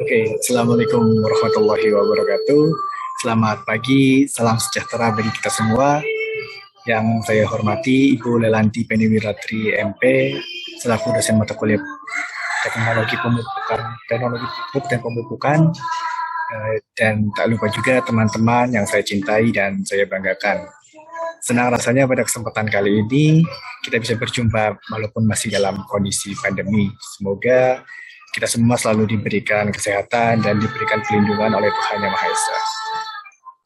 Oke, Assalamualaikum warahmatullahi wabarakatuh. Selamat pagi, salam sejahtera bagi kita semua. Yang saya hormati Ibu Lelanti Peniwiratri MP, selaku dosen mata kuliah teknologi pupuk dan pemupukan. Dan tak lupa juga teman-teman yang saya cintai dan saya banggakan. Senang rasanya pada kesempatan kali ini kita bisa berjumpa walaupun masih dalam kondisi pandemi. Semoga kita semua selalu diberikan kesehatan dan diberikan perlindungan oleh Tuhan Yang Maha Esa.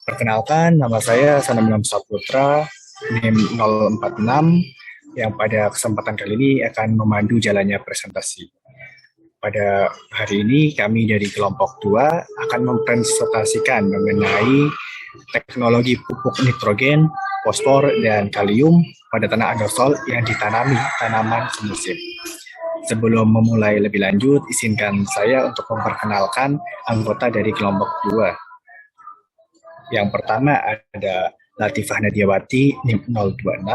Perkenalkan, nama saya Sanam Saputra, NIM 046, yang pada kesempatan kali ini akan memandu jalannya presentasi. Pada hari ini kami dari kelompok 2 akan mempresentasikan mengenai teknologi pupuk nitrogen, fosfor, dan kalium pada tanah andosol yang ditanami tanaman semusim. Sebelum memulai lebih lanjut, izinkan saya untuk memperkenalkan anggota dari kelompok 2. Yang pertama ada Latifah Nadiawati, NIM 026,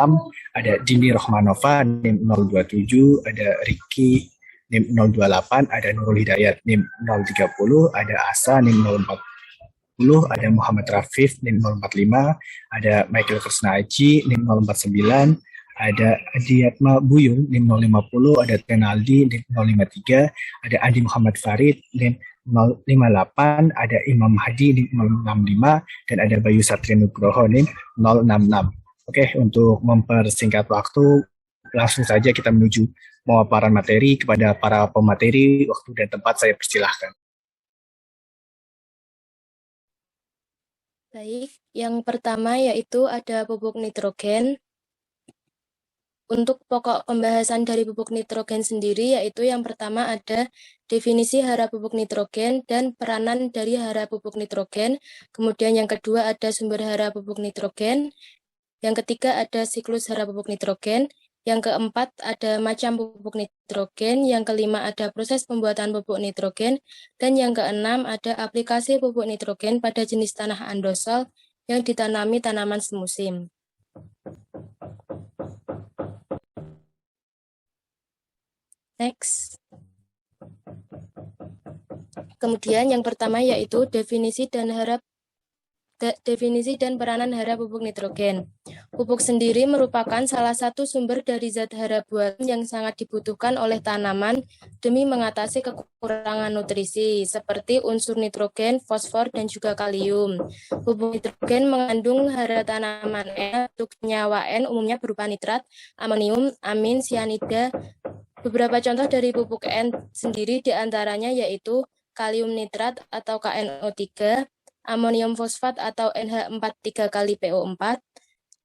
ada Dini Rohmanova, NIM 027, ada Riki, NIM 028, ada Nurul Hidayat, NIM 030, ada Asa, NIM 040, ada Muhammad Rafif, NIM 045, ada Michael Krisna Aji, NIM 049, ada Adiatma Buyung, NIM 050, ada Tenaldi, NIM 053, ada Andi Muhammad Farid, NIM 058, ada Imam Hadi, NIM 065, dan ada Bayu Satria Nugroho, NIM 066. Oke, untuk mempersingkat waktu, langsung saja kita menuju pemaparan materi. Kepada para pemateri, waktu dan tempat saya persilahkan. Baik, yang pertama yaitu ada pupuk nitrogen. Untuk pokok pembahasan dari pupuk nitrogen sendiri, yaitu yang pertama ada definisi hara pupuk nitrogen dan peranan dari hara pupuk nitrogen. Kemudian yang kedua ada sumber hara pupuk nitrogen. Yang ketiga ada siklus hara pupuk nitrogen. Yang keempat ada macam pupuk nitrogen. Yang kelima ada proses pembuatan pupuk nitrogen. Dan yang keenam ada aplikasi pupuk nitrogen pada jenis tanah andosol yang ditanami tanaman semusim. Next. Kemudian yang pertama yaitu definisi dan peranan hara pupuk nitrogen. Pupuk sendiri merupakan salah satu sumber dari zat hara buatan yang sangat dibutuhkan oleh tanaman demi mengatasi kekurangan nutrisi seperti unsur nitrogen, fosfor, dan juga kalium. Pupuk nitrogen mengandung hara tanaman untuk senyawa N umumnya berupa nitrat, amonium, amin, sianida. Beberapa contoh dari pupuk N sendiri diantaranya yaitu kalium nitrat atau KNO3, amonium fosfat atau NH4 3 kali PO4,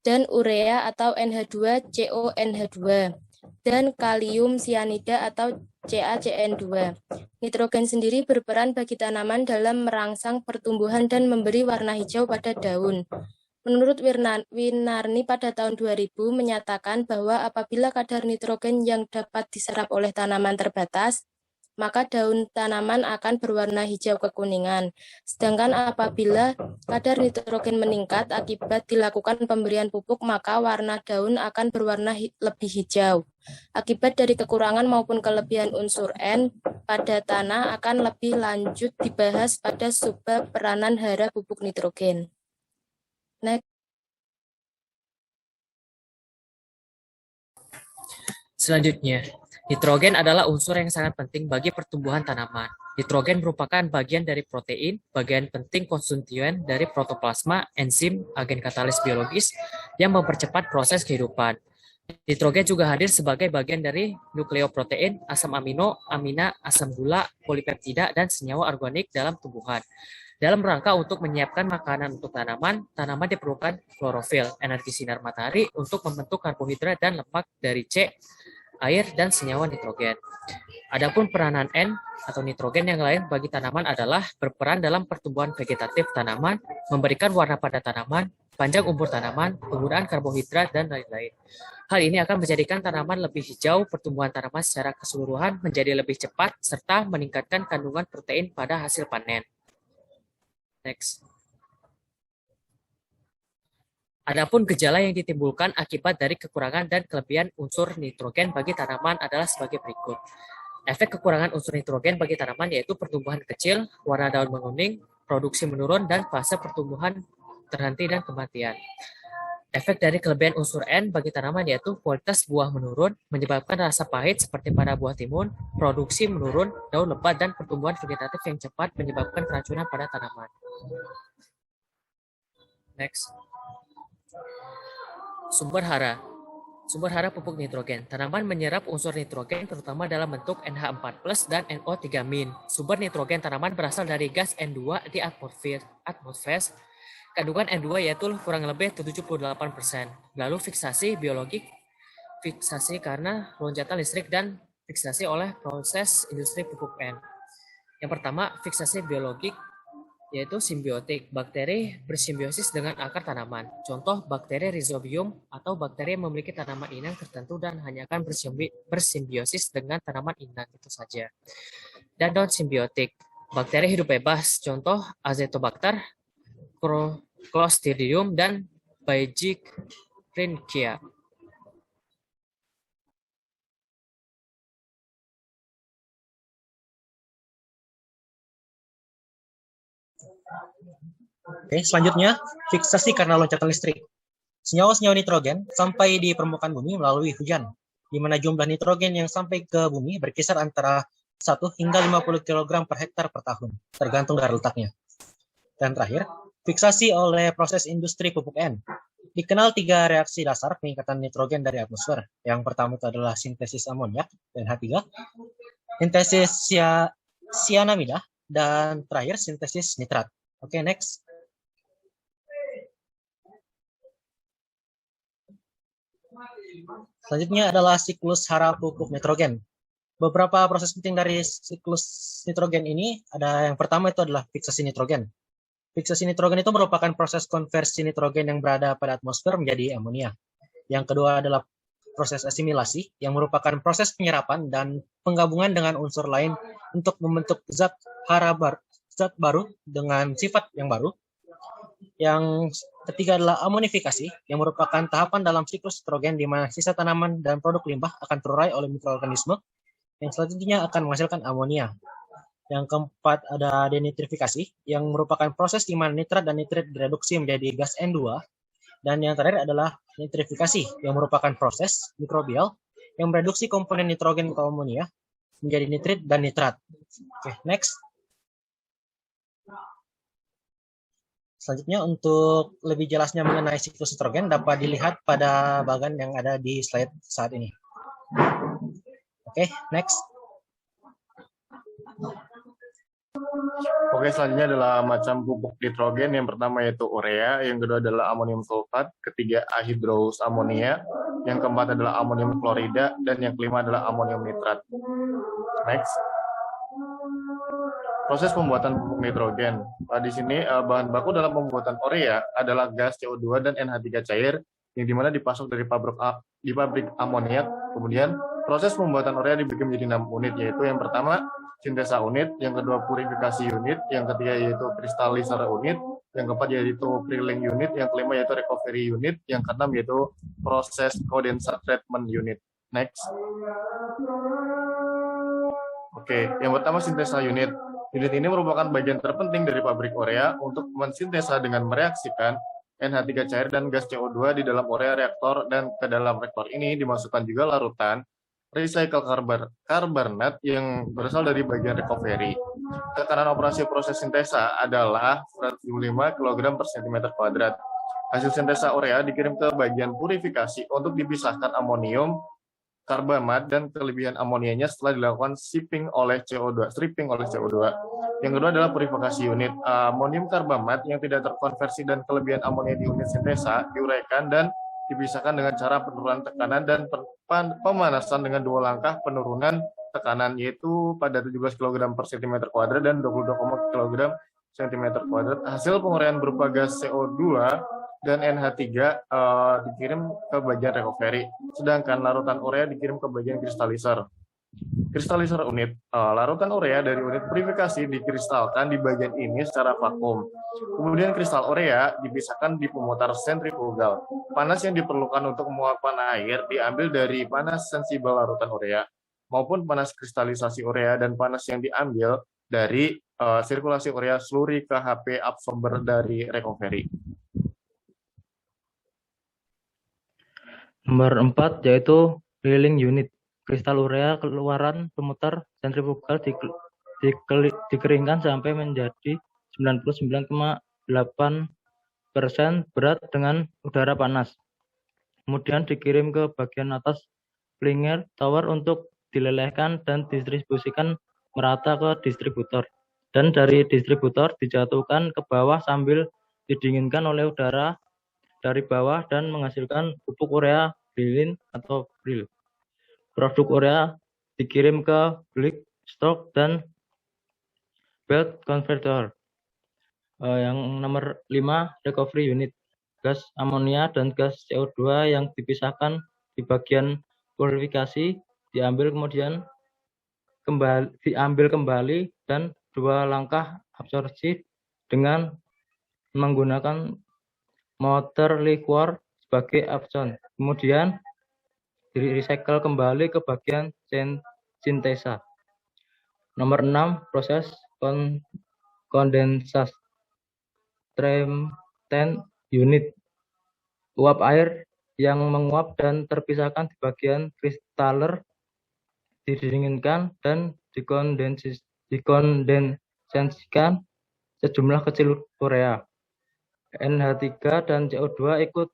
dan urea atau NH2CONH2, dan kalium sianida atau CaCN2. Nitrogen sendiri berperan bagi tanaman dalam merangsang pertumbuhan dan memberi warna hijau pada daun. Menurut Winarni pada tahun 2000 menyatakan bahwa apabila kadar nitrogen yang dapat diserap oleh tanaman terbatas, maka daun tanaman akan berwarna hijau kekuningan. Sedangkan apabila kadar nitrogen meningkat akibat dilakukan pemberian pupuk, maka warna daun akan berwarna lebih hijau. Akibat dari kekurangan maupun kelebihan unsur N pada tanah akan lebih lanjut dibahas pada subbab peranan hara pupuk nitrogen. Next. Selanjutnya, nitrogen adalah unsur yang sangat penting bagi pertumbuhan tanaman. Nitrogen merupakan bagian dari protein, bagian penting konstituen dari protoplasma, enzim, agen katalis biologis yang mempercepat proses kehidupan. Nitrogen juga hadir sebagai bagian dari nukleoprotein, asam amino, amina, asam gula, polipeptida, dan senyawa organik dalam tumbuhan. Dalam rangka untuk menyiapkan makanan untuk tanaman, tanaman diperlukan klorofil, energi sinar matahari untuk membentuk karbohidrat dan lemak dari C, air, dan senyawa nitrogen. Adapun peranan N atau nitrogen yang lain bagi tanaman adalah berperan dalam pertumbuhan vegetatif tanaman, memberikan warna pada tanaman, panjang umur tanaman, penggunaan karbohidrat, dan lain-lain. Hal ini akan menjadikan tanaman lebih hijau, pertumbuhan tanaman secara keseluruhan menjadi lebih cepat, serta meningkatkan kandungan protein pada hasil panen. Next. Adapun gejala yang ditimbulkan akibat dari kekurangan dan kelebihan unsur nitrogen bagi tanaman adalah sebagai berikut. Efek kekurangan unsur nitrogen bagi tanaman yaitu pertumbuhan kecil, warna daun menguning, produksi menurun, dan fase pertumbuhan terhenti dan kematian. Efek dari kelebihan unsur N bagi tanaman yaitu kualitas buah menurun, menyebabkan rasa pahit seperti pada buah timun, produksi menurun, daun lebat, dan pertumbuhan vegetatif yang cepat menyebabkan keracunan pada tanaman. Next. Sumber hara. Sumber hara pupuk nitrogen. Tanaman menyerap unsur nitrogen terutama dalam bentuk NH4+ dan NO3-. Sumber nitrogen tanaman berasal dari gas N2 di atmosfer. Kandungan N2 yaitu kurang lebih 78%. Lalu fiksasi biologik, fiksasi karena loncatan listrik dan fiksasi oleh proses industri pupuk N. Yang pertama, fiksasi biologik yaitu simbiotik. Bakteri bersimbiosis dengan akar tanaman. Contoh bakteri rhizobium atau bakteri yang memiliki tanaman inang tertentu dan hanya akan bersimbiosis dengan tanaman inang itu saja. Dan non-simbiotik. Bakteri hidup bebas. Contoh Azotobacter, Clostridium, dan Baijichringia. Oke, selanjutnya fiksasi karena loncatan listrik. Senyawa-senyawa nitrogen sampai di permukaan bumi melalui hujan, di mana jumlah nitrogen yang sampai ke bumi berkisar antara 1 hingga 50 kg per hektar per tahun, tergantung dari letaknya. Dan terakhir, fiksasi oleh proses industri pupuk N. Dikenal 3 reaksi dasar peningkatan nitrogen dari atmosfer. Yang pertama itu adalah sintesis amoniak, NH3, sintesis cyanamida, dan terakhir sintesis nitrat. Oke, next. Selanjutnya adalah siklus hara pupuk nitrogen. Beberapa proses penting dari siklus nitrogen ini ada yang pertama itu adalah fiksasi nitrogen. Fiksasi nitrogen itu merupakan proses konversi nitrogen yang berada pada atmosfer menjadi amonia. Yang kedua adalah proses asimilasi yang merupakan proses penyerapan dan penggabungan dengan unsur lain untuk membentuk zat baru dengan sifat yang baru. Yang ketiga adalah amonifikasi yang merupakan tahapan dalam siklus nitrogen di mana sisa tanaman dan produk limbah akan terurai oleh mikroorganisme yang selanjutnya akan menghasilkan amonia. Yang keempat ada denitrifikasi yang merupakan proses di mana nitrat dan nitrit direduksi menjadi gas N2. Dan yang terakhir adalah nitrifikasi yang merupakan proses mikrobial yang mereduksi komponen nitrogen ke amonia menjadi nitrit dan nitrat. Oke, next. Selanjutnya untuk lebih jelasnya mengenai siklus nitrogen dapat dilihat pada bagian yang ada di slide saat ini. Oke, next. Oke, selanjutnya adalah macam pupuk nitrogen. Yang pertama yaitu urea, yang kedua adalah amonium sulfat, ketiga anhidrous amonia, yang keempat adalah amonium klorida, dan yang kelima adalah amonium nitrat. Next. Proses pembuatan pupuk nitrogen. Di sini bahan baku dalam pembuatan urea adalah gas CO2 dan NH3 cair, yang dimana dipasok dari pabrik amoniak. Kemudian proses pembuatan urea dibagi menjadi 6 unit, yaitu yang pertama sintesa unit, yang kedua purifikasi unit, yang ketiga yaitu kristaliser unit, yang keempat yaitu preheating unit, yang kelima yaitu recovery unit, yang keenam yaitu proses condensate treatment unit. Next. Oke, yang pertama sintesa unit. Unit ini merupakan bagian terpenting dari pabrik urea untuk mensintesa dengan mereaksikan NH3 cair dan gas CO2 di dalam urea reaktor, dan ke dalam reaktor ini dimasukkan juga larutan recycle karbonat yang berasal dari bagian recovery. Tekanan operasi proses sintesa adalah 175 kg per cm kuadrat. Hasil sintesa urea dikirim ke bagian purifikasi untuk dipisahkan amonium karbonat dan kelebihan amonianya setelah dilakukan stripping oleh CO2. Yang kedua adalah purifikasi unit. Amonium karbonat yang tidak terkonversi dan kelebihan amonia di unit sintesa diuraikan dan dipisahkan dengan cara penurunan tekanan dan pemanasan dengan 2 langkah penurunan tekanan, yaitu pada 17 kg per cm kuadrat dan 22 kg cm kuadrat. Hasil penguraian berupa gas CO2 dan NH3 dikirim ke bagian recovery, sedangkan larutan urea dikirim ke bagian kristaliser. Kristaliser unit. Larutan urea dari unit purifikasi dikristalkan di bagian ini secara vakum. Kemudian kristal urea dipisahkan di pemutar sentrifugal. Panas yang diperlukan untuk menguapkan air diambil dari panas sensibel larutan urea. maupun panas kristalisasi urea dan panas yang diambil dari sirkulasi urea slurry ke HP absorber dari recovery. Nomor 4 yaitu cleaning unit. Kristal urea keluaran pemutar sentrifugal dikeringkan sampai menjadi 99,8% berat dengan udara panas. Kemudian dikirim ke bagian atas Klinger Tower untuk dilelehkan dan didistribusikan merata ke distributor. Dan dari distributor dijatuhkan ke bawah sambil didinginkan oleh udara dari bawah dan menghasilkan pupuk urea brilin atau bril. Produk urea dikirim ke bleed stock dan belt converter. Yang nomor 5 recovery unit. Gas amonia dan gas CO2 yang dipisahkan di bagian purifikasi diambil kembali dan 2 langkah absorpsi dengan menggunakan motor liquor sebagai abson. Kemudian di-recycle kembali ke bagian sintesa. Nomor 6 proses kondensasi. Tremten unit. Uap air yang menguap dan terpisahkan di bagian kristaller didinginkan dan dikondensasikan sejumlah kecil urea. NH3 dan CO2 ikut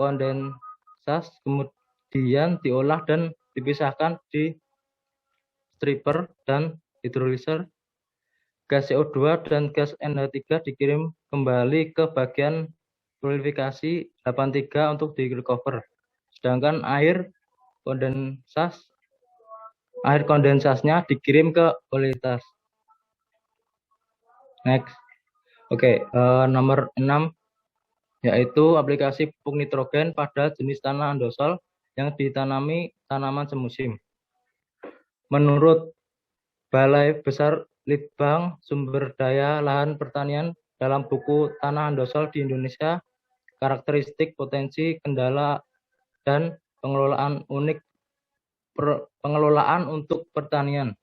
kondensas, kemudian diolah dan dipisahkan di stripper dan hydrolyzer. Gas CO2 dan gas NH3 dikirim kembali ke bagian purifikasi 83 untuk di-recover. Sedangkan air kondensasnya dikirim ke kualitas. Next. Oke, nomor 6 yaitu aplikasi pupuk nitrogen pada jenis tanah andosol yang ditanami tanaman semusim. Menurut Balai Besar Litbang Sumber Daya Lahan Pertanian dalam buku Tanah Andosol di Indonesia, karakteristik, potensi, kendala, dan pengelolaan untuk pertanian.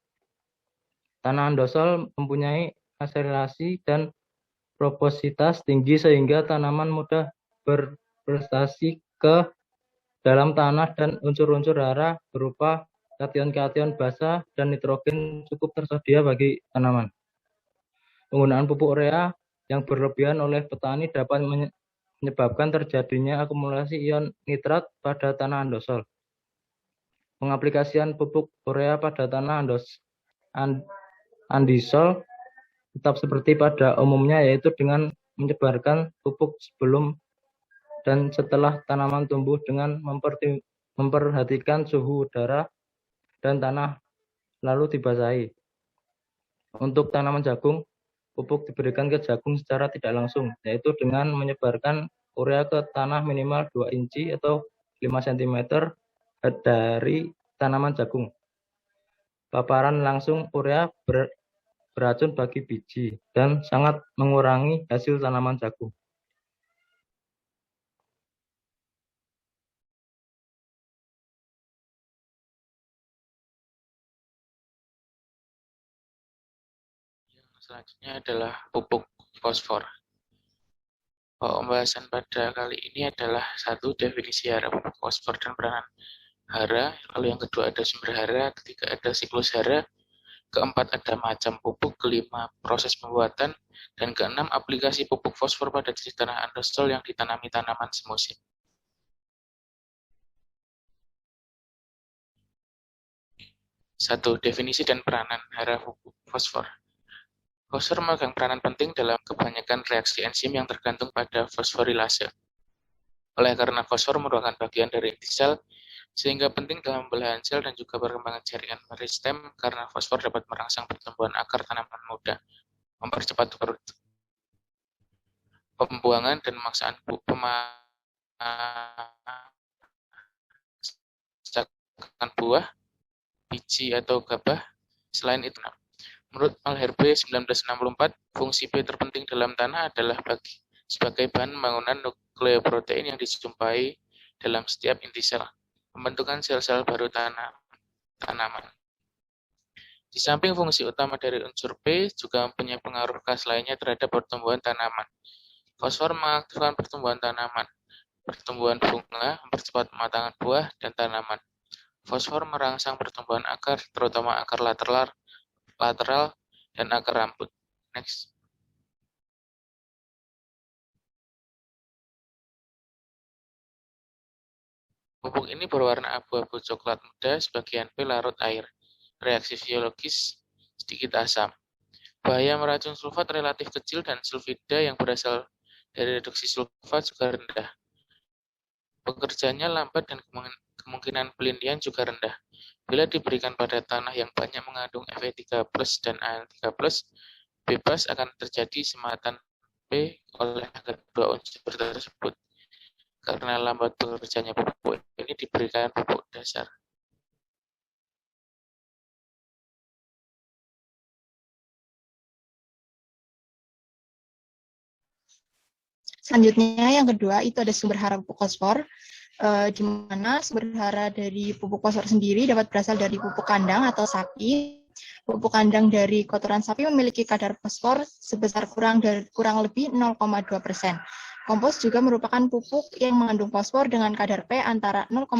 Tanah andosol mempunyai akselerasi dan probositas tinggi sehingga tanaman mudah berprestasi ke dalam tanah dan unsur-unsur hara berupa kation-kation basa dan nitrogen cukup tersedia bagi tanaman. Penggunaan pupuk urea yang berlebihan oleh petani dapat menyebabkan terjadinya akumulasi ion nitrat pada tanah andosol. Pengaplikasian pupuk urea pada tanah andisol tetap seperti pada umumnya, yaitu dengan menyebarkan pupuk sebelum dan setelah tanaman tumbuh dengan memperhatikan suhu udara dan tanah lalu dibasahi. Untuk tanaman jagung, pupuk diberikan ke jagung secara tidak langsung, yaitu dengan menyebarkan urea ke tanah minimal 2 inci atau 5 cm dari tanaman jagung. Paparan langsung urea beracun bagi biji dan sangat mengurangi hasil tanaman jagung. Selanjutnya adalah pupuk fosfor. Pembahasan pada kali ini adalah 1. Definisi hara pupuk fosfor dan peranan hara, lalu yang kedua ada sumber hara, ketiga ada siklus hara, keempat ada macam pupuk, kelima proses pembuatan, dan keenam aplikasi pupuk fosfor pada jenis tanah andosol yang ditanami tanaman semusim. Satu, definisi dan peranan hara pupuk fosfor. Fosfor memegang peranan penting dalam kebanyakan reaksi enzim yang tergantung pada fosforilase. Oleh karena fosfor merupakan bagian dari inti sel, sehingga penting dalam pembelahan sel dan juga perkembangan jaringan meristem karena fosfor dapat merangsang pertumbuhan akar tanaman muda, mempercepat pembuangan dan pemaksaan buah, biji atau gabah. Selain itu, menurut Malherbe 1964, fungsi B terpenting dalam tanah adalah sebagai bahan bangunan nukleoprotein yang dijumpai dalam setiap inti sel, pembentukan sel-sel baru tanaman. Di samping fungsi utama dari unsur P, juga mempunyai pengaruh khas lainnya terhadap pertumbuhan tanaman. Fosfor mengaktifkan pertumbuhan tanaman, pertumbuhan bunga, mempercepat pematangan buah dan tanaman. Fosfor merangsang pertumbuhan akar, terutama akar lateral dan akar rambut. Next. Pupuk ini berwarna abu-abu coklat muda, sebagian P larut air. Reaksi fisiologis sedikit asam. Bahaya meracun sulfat relatif kecil dan sulfida yang berasal dari reduksi sulfat juga rendah. Pekerjaannya lambat dan kemungkinan pelindian juga rendah. Bila diberikan pada tanah yang banyak mengandung Fe3+ dan Al3+, bebas akan terjadi sematan P oleh kedua unsur tersebut. Karena lambat bekerjanya pupuk ini diberikan pupuk dasar. Selanjutnya yang kedua itu ada sumber hara pupuk fosfor, di mana sumber hara dari pupuk fosfor sendiri dapat berasal dari pupuk kandang atau sapi. Pupuk kandang dari kotoran sapi memiliki kadar fosfor sebesar kurang lebih 0,2%. Kompos juga merupakan pupuk yang mengandung fosfor dengan kadar P antara 0,1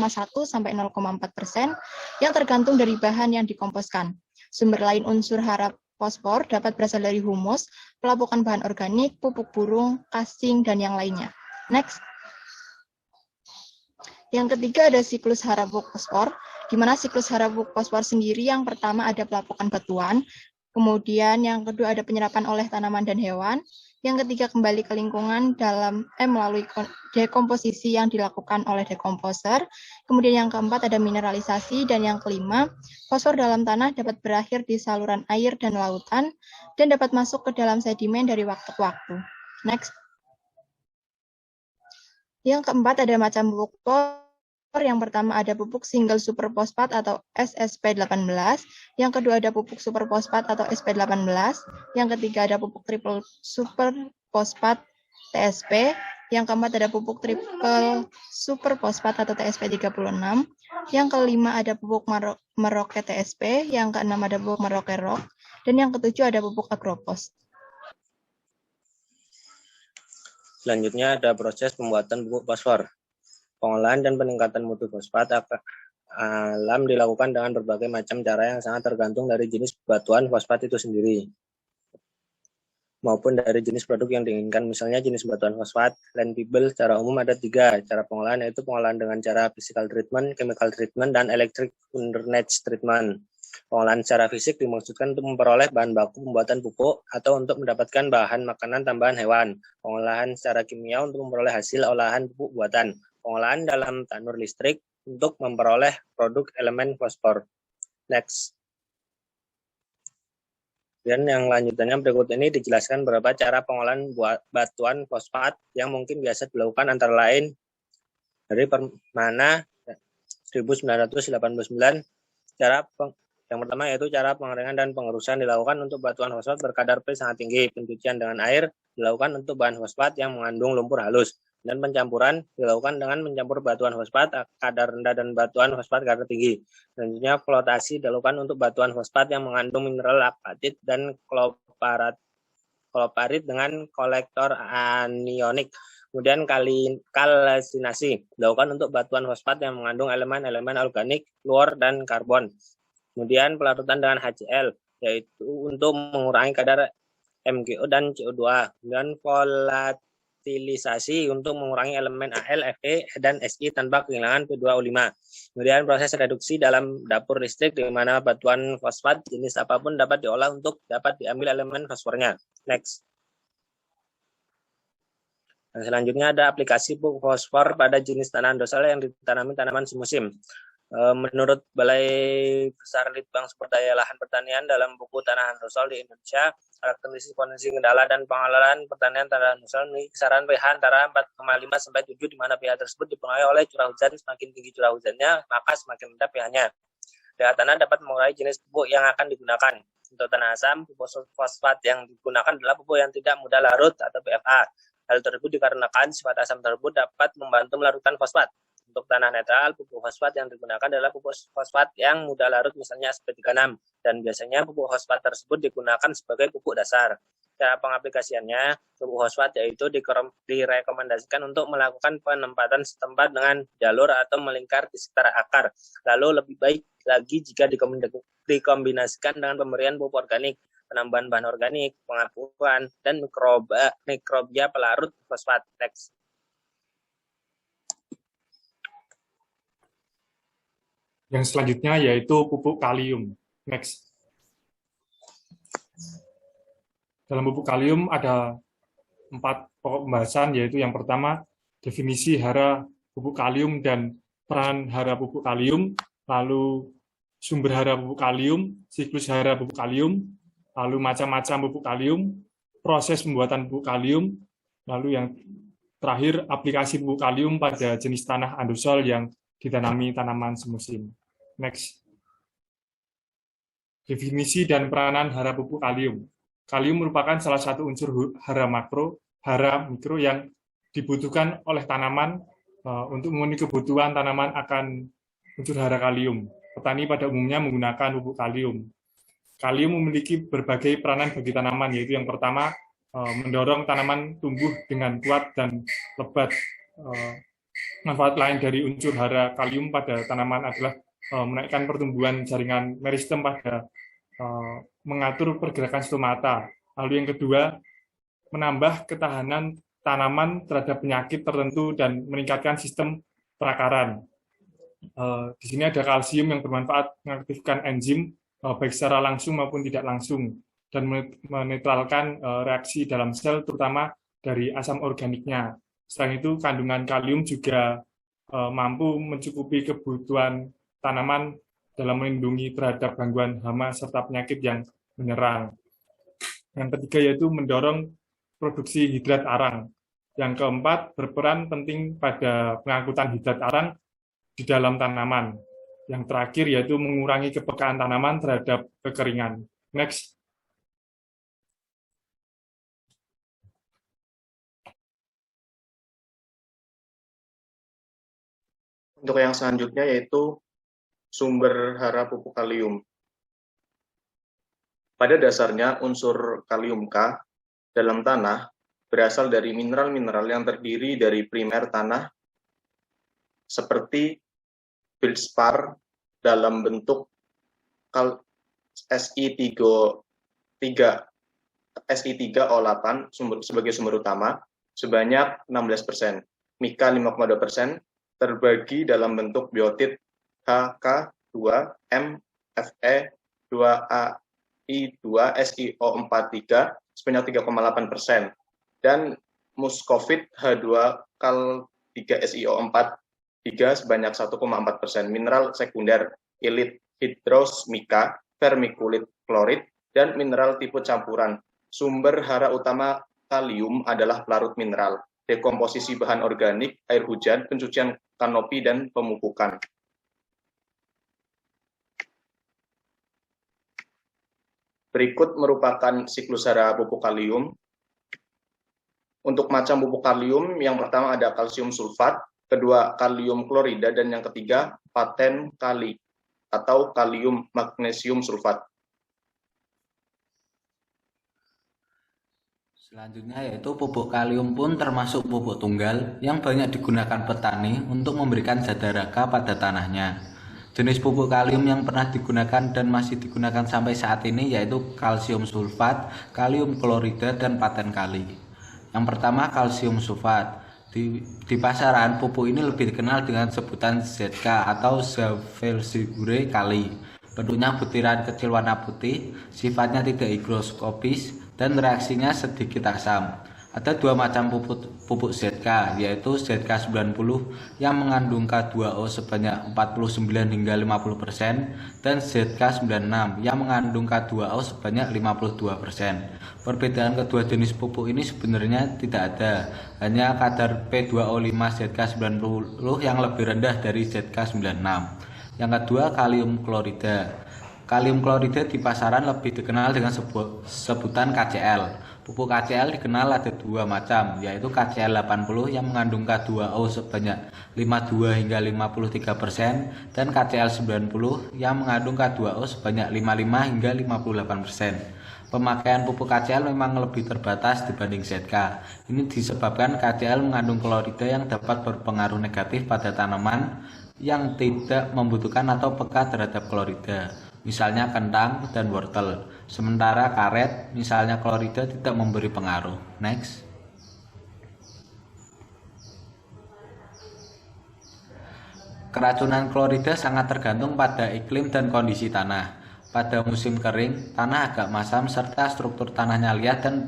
sampai 0,4% yang tergantung dari bahan yang dikomposkan. Sumber lain unsur hara fosfor dapat berasal dari humus, pelapukan bahan organik, pupuk burung, kasing, dan yang lainnya. Next. Yang ketiga ada siklus hara pupuk fosfor, di mana siklus hara pupuk fosfor sendiri yang pertama ada pelapukan batuan, kemudian yang kedua ada penyerapan oleh tanaman dan hewan, yang ketiga kembali ke lingkungan melalui dekomposisi yang dilakukan oleh dekomposer, kemudian yang keempat ada mineralisasi, dan yang kelima, fosfor dalam tanah dapat berakhir di saluran air dan lautan, dan dapat masuk ke dalam sedimen dari waktu ke waktu. Next. Yang keempat ada macam pupuk fosfor. Yang pertama ada pupuk single super fosfat atau SSP18, yang kedua ada pupuk super fosfat atau SP18, yang ketiga ada pupuk triple super fosfat TSP, yang keempat ada pupuk triple super fosfat atau TSP36, yang kelima ada pupuk Merauke TSP, yang keenam ada pupuk Merauke Rock, dan yang ketujuh ada pupuk Agropos. Selanjutnya ada proses pembuatan pupuk fosfor. Pengolahan dan peningkatan mutu fosfat alam dilakukan dengan berbagai macam cara yang sangat tergantung dari jenis batuan fosfat itu sendiri, maupun dari jenis produk yang diinginkan. Misalnya jenis batuan fosfat, landfill secara umum ada 3 cara pengolahan, yaitu pengolahan dengan cara physical treatment, chemical treatment, dan electric furnace treatment. Pengolahan secara fisik dimaksudkan untuk memperoleh bahan baku pembuatan pupuk atau untuk mendapatkan bahan makanan tambahan hewan. Pengolahan secara kimia untuk memperoleh hasil olahan pupuk buatan. Pengolahan dalam tanur listrik untuk memperoleh produk elemen fosfor. Next. Dan yang lanjutannya berikut ini dijelaskan beberapa cara pengolahan batuan fosfat yang mungkin biasa dilakukan, antara lain dari Permana 1989. Yang pertama yaitu cara pengeringan dan pengerusan dilakukan untuk batuan fosfat berkadar P sangat tinggi. Pencucian dengan air dilakukan untuk bahan fosfat yang mengandung lumpur halus. Dan pencampuran dilakukan dengan mencampur batuan fosfat kadar rendah dan batuan fosfat kadar tinggi. Selanjutnya flotasi dilakukan untuk batuan fosfat yang mengandung mineral apatit dan kloparit dengan kolektor anionik. Kemudian kalsinasi dilakukan untuk batuan fosfat yang mengandung elemen-elemen organik, fluor, dan karbon. Kemudian pelarutan dengan HCl, yaitu untuk mengurangi kadar MgO dan CO2. Kemudian volatilisasi untuk mengurangi elemen Al, Fe, dan Si tanpa kehilangan P2O5. Kemudian proses reduksi dalam dapur listrik, di mana batuan fosfat jenis apapun dapat diolah untuk dapat diambil elemen fosfornya. Next. Dan selanjutnya ada aplikasi pupuk fosfor pada jenis tanaman dosal yang ditanami tanaman semusim. Menurut Balai Besar Litbang Sumber Daya Lahan Pertanian dalam buku Tanaman Dosal di Indonesia, karakteristik kondisi kendala dan pengelolaan pertanian tanaman dosal memiliki kisaran pH antara 4,5 sampai 7, di mana pH tersebut dipengaruhi oleh curah hujan. Semakin tinggi curah hujannya, maka semakin rendah pH-nya. pH tanah dapat mengurangi jenis pupuk yang akan digunakan. Untuk tanah asam, pupuk fosfat yang digunakan adalah pupuk yang tidak mudah larut atau PFA. Hal tersebut dikarenakan sifat asam tersebut dapat membantu melarutkan fosfat. untuk tanah netral, pupuk fosfat yang digunakan adalah pupuk fosfat yang mudah larut, misalnya SP36, dan biasanya pupuk fosfat tersebut digunakan sebagai pupuk dasar. Cara pengaplikasiannya, pupuk fosfat yaitu direkomendasikan untuk melakukan penempatan setempat dengan jalur atau melingkar di sekitar akar. Lalu lebih baik lagi jika dikombinasikan dengan pemberian pupuk organik, penambahan bahan organik, pengapuran, dan mikrobia pelarut fosfat. Next. Yang selanjutnya yaitu pupuk kalium. Next. Dalam pupuk kalium ada 4 pokok pembahasan, yaitu yang pertama, definisi hara pupuk kalium dan peran hara pupuk kalium, lalu sumber hara pupuk kalium, siklus hara pupuk kalium, lalu macam-macam pupuk kalium, proses pembuatan pupuk kalium, lalu yang terakhir, aplikasi pupuk kalium pada jenis tanah andosol yang ditanami tanaman semusim. Next. Definisi dan peranan hara pupuk kalium. Kalium merupakan salah satu unsur hara makro, hara mikro yang dibutuhkan oleh tanaman untuk memenuhi kebutuhan tanaman akan unsur hara kalium. Petani pada umumnya menggunakan pupuk kalium. Kalium memiliki berbagai peranan bagi tanaman, yaitu yang pertama, mendorong tanaman tumbuh dengan kuat dan lebat. Manfaat lain dari unsur hara kalium pada tanaman adalah menaikkan pertumbuhan jaringan meristem pada mengatur pergerakan stomata. Lalu yang kedua, menambah ketahanan tanaman terhadap penyakit tertentu dan meningkatkan sistem perakaran. Di sini ada kalsium yang bermanfaat mengaktifkan enzim baik secara langsung maupun tidak langsung dan menetralkan reaksi dalam sel terutama dari asam organiknya. Selain itu, kandungan kalium juga mampu mencukupi kebutuhan tanaman dalam melindungi terhadap gangguan hama serta penyakit yang menyerang. Yang ketiga yaitu mendorong produksi hidrat arang. Yang keempat, berperan penting pada pengangkutan hidrat arang di dalam tanaman. Yang terakhir yaitu mengurangi kepekaan tanaman terhadap kekeringan. Next. Untuk yang selanjutnya yaitu sumber hara pupuk kalium. Pada dasarnya unsur kalium K dalam tanah berasal dari mineral-mineral yang terdiri dari primer tanah seperti feldspar dalam bentuk Si3O8 sebagai sumber utama sebanyak 16%, mika 5,2%, terbagi dalam bentuk biotit HK2, MFE2AI2, SiO43 sebanyak 3,8%, dan muskovit H2Kal3SiO43 sebanyak 1,4%, mineral sekunder, ilit, hidros, mika, vermikulit, klorid, dan mineral tipe campuran. Sumber hara utama kalium adalah pelarut mineral, dekomposisi bahan organik, air hujan, pencucian kanopi, dan pemupukan. Berikut merupakan siklus hara pupuk kalium. Untuk macam pupuk kalium, yang pertama ada kalsium sulfat, kedua kalium klorida, dan yang ketiga paten kali atau kalium magnesium sulfat. Selanjutnya yaitu pupuk kalium pun termasuk pupuk tunggal yang banyak digunakan petani untuk memberikan zat hara K pada tanahnya. Jenis pupuk kalium yang pernah digunakan dan masih digunakan sampai saat ini yaitu kalsium sulfat, kalium klorida, dan paten kali. Yang pertama kalsium sulfat. Di pasaran pupuk ini lebih dikenal dengan sebutan ZK atau Zafirsigure kali. Bentuknya butiran kecil warna putih, sifatnya tidak higroskopis, dan reaksinya sedikit asam. Ada dua macam pupuk ZK, yaitu ZK90 yang mengandung K2O sebanyak 49 hingga 50% dan ZK96 yang mengandung K2O sebanyak 52%. Perbedaan kedua jenis pupuk ini sebenarnya tidak ada, hanya kadar P2O5 ZK90 yang lebih rendah dari ZK96. Yang kedua, kalium klorida. Kalium klorida di pasaran lebih dikenal dengan sebutan KCl. Pupuk KCl dikenal ada dua macam, yaitu KCl 80 yang mengandung K2O sebanyak 52 hingga 53% dan KCl 90 yang mengandung K2O sebanyak 55 hingga 58%. Pemakaian pupuk KCl memang lebih terbatas dibanding ZK. Ini disebabkan KCl mengandung klorida yang dapat berpengaruh negatif pada tanaman yang tidak membutuhkan atau peka terhadap klorida, misalnya kentang dan wortel. Sementara karet, misalnya klorida, tidak memberi pengaruh. Next. Keracunan klorida sangat tergantung pada iklim dan kondisi tanah. Pada musim kering, tanah agak masam serta struktur tanahnya liat dan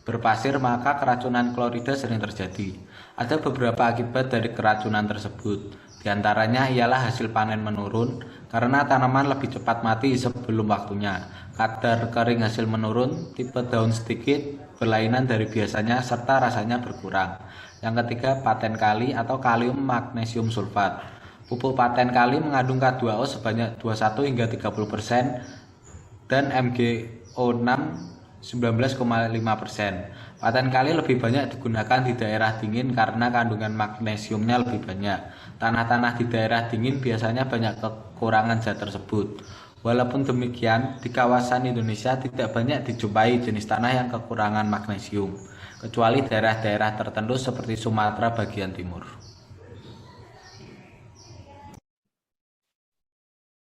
berpasir, maka keracunan klorida sering terjadi. Ada beberapa akibat dari keracunan tersebut. Di antaranya ialah hasil panen menurun karena tanaman lebih cepat mati sebelum waktunya. Kadar kering hasil menurun, tipe daun sedikit, berlainan dari biasanya, serta rasanya berkurang. Yang ketiga, paten kali atau kalium magnesium sulfat. Pupuk paten kali mengandung K2O sebanyak 21 hingga 30% dan MgO6 19,5%. Paten kali lebih banyak digunakan di daerah dingin karena kandungan magnesiumnya lebih banyak. Tanah-tanah di daerah dingin biasanya banyak kekurangan zat tersebut. Walaupun demikian, di kawasan Indonesia tidak banyak dijumpai jenis tanah yang kekurangan magnesium, kecuali daerah-daerah tertentu seperti Sumatera bagian timur.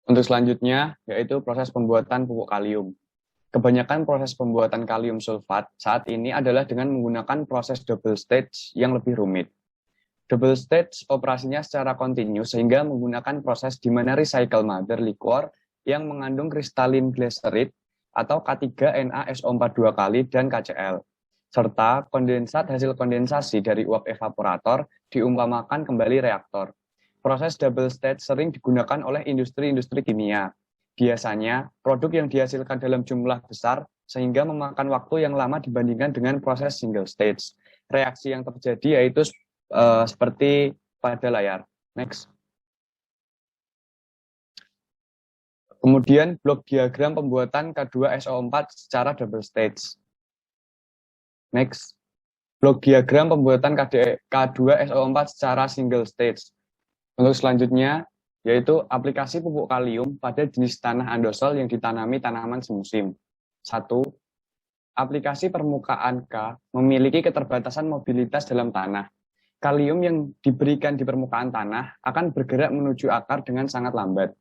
Untuk selanjutnya, yaitu proses pembuatan pupuk kalium. Kebanyakan proses pembuatan kalium sulfat saat ini adalah dengan menggunakan proses double stage yang lebih rumit. Double stage operasinya secara kontinu sehingga menggunakan proses di mana recycle mother liquor yang mengandung kristalin glycerid atau K3NaSO4 2 kali dan KCl, serta kondensat hasil kondensasi dari uap evaporator diumpamakan kembali reaktor. Proses double stage sering digunakan oleh industri-industri kimia. Biasanya, produk yang dihasilkan dalam jumlah besar sehingga memakan waktu yang lama dibandingkan dengan proses single stage. Reaksi yang terjadi yaitu seperti pada layar. Next. Kemudian blok diagram pembuatan K2SO4 secara double stage. Next. Blok diagram pembuatan K2SO4 secara single stage. Untuk selanjutnya, yaitu aplikasi pupuk kalium pada jenis tanah andosol yang ditanami tanaman semusim. 1. Aplikasi permukaan K memiliki keterbatasan mobilitas dalam tanah. Kalium yang diberikan di permukaan tanah akan bergerak menuju akar dengan sangat lambat.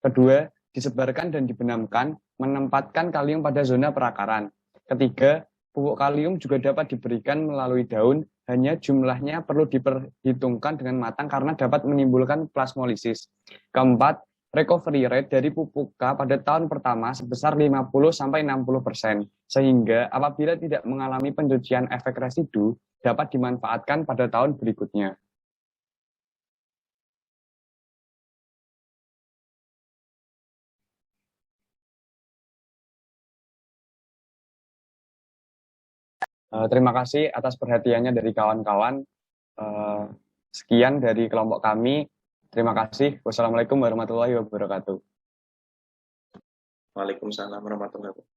Kedua, disebarkan dan dibenamkan, menempatkan kalium pada zona perakaran. Ketiga, pupuk kalium juga dapat diberikan melalui daun, hanya jumlahnya perlu diperhitungkan dengan matang karena dapat menimbulkan plasmolisis. Keempat, recovery rate dari pupuk K pada tahun pertama sebesar 50-60%, sehingga apabila tidak mengalami pencucian efek residu, dapat dimanfaatkan pada tahun berikutnya. Terima kasih atas perhatiannya dari kawan-kawan. Sekian dari kelompok kami. Terima kasih. Wassalamualaikum warahmatullahi wabarakatuh. Waalaikumsalam warahmatullahi wabarakatuh.